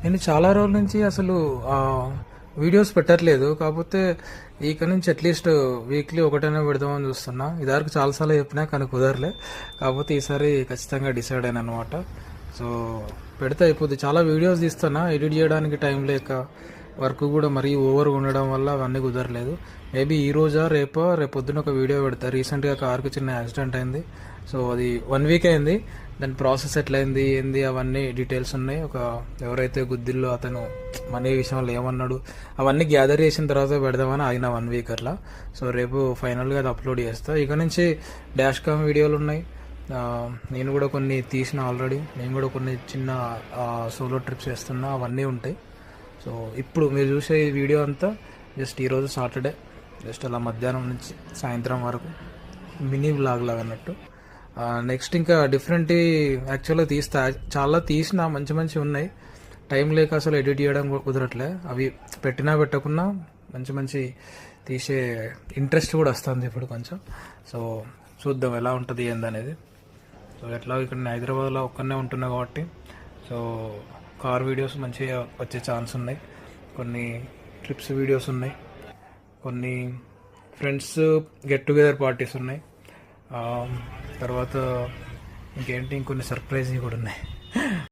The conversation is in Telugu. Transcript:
నేను చాలా రోజుల నుంచి అసలు వీడియోస్ పెట్టట్లేదు. కాకపోతే ఇక నుంచి అట్లీస్ట్ వీక్లీ ఒకటైనా పెడదామని చూస్తున్నా. ఇదివరకు చాలాసార్లు చెప్పినా కానీ కుదరలే. కాకపోతే ఈసారి ఖచ్చితంగా డిసైడ్ అయినా అనమాట. సో పెడితే అయిపోద్ది. చాలా వీడియోస్ తీస్తున్నా, ఎడిట్ చేయడానికి టైం లేక, వర్క్ కూడా మరీ ఓవర్ ఉండడం వల్ల అవన్నీ కుదరలేదు. మేబీ ఈ రోజా రేపొద్దున ఒక వీడియో పెడతా. రీసెంట్గా కార్కి చిన్న యాక్సిడెంట్ అయింది. సో అది 1 వీక్ అయింది. దాని ప్రాసెస్ ఎట్లయింది ఏంది అవన్నీ డీటెయిల్స్ ఉన్నాయి. ఎవరైతే గుద్దిల్లో అతను మనీ విషయంలో ఏమన్నాడు అవన్నీ గ్యాదర్ చేసిన తర్వాత పెడదామని ఆగిన 1 వీక్ అట్లా. సో రేపు ఫైనల్గా అది అప్లోడ్ చేస్తా. ఇక నుంచి డాష్ కామ్ వీడియోలు ఉన్నాయి. నేను కూడా కొన్ని తీసిన ఆల్రెడీ. నేను కూడా కొన్ని చిన్న సోలో ట్రిప్స్ వేస్తున్నా, అవన్నీ ఉంటాయి. సో ఇప్పుడు మీరు చూసే ఈ వీడియో అంతా జస్ట్ ఈరోజు సాటర్డే, జస్ట్ అలా మధ్యాహ్నం నుంచి సాయంత్రం వరకు మినీ వ్లాగ్ లాగా అన్నట్టు. నెక్స్ట్ ఇంకా డిఫరెంట్ యాక్చువల్గా చాలా తీసిన మంచి ఉన్నాయి. టైం లేక అసలు ఎడిట్ చేయడం కుదరట్లే. అవి పెట్టకున్నా మంచి తీసే ఇంట్రెస్ట్ కూడా వస్తుంది ఇప్పుడు కొంచెం. సో చూద్దాం ఎలా ఉంటుంది ఏందనేది. సో ఎట్లా ఇక్కడ నేను హైదరాబాద్లో ఒక్కనే ఉంటున్నా కాబట్టి సో కార్ వీడియోస్ మంచిగా వచ్చే ఛాన్స్ ఉన్నాయి. కొన్ని ట్రిప్స్ వీడియోస్ ఉన్నాయి. కొన్ని ఫ్రెండ్స్ గెట్ టుగెదర్ పార్టీస్ ఉన్నాయి. తర్వాత ఇంకొన్ని సర్ప్రైజ్ కూడా ఉన్నాయి.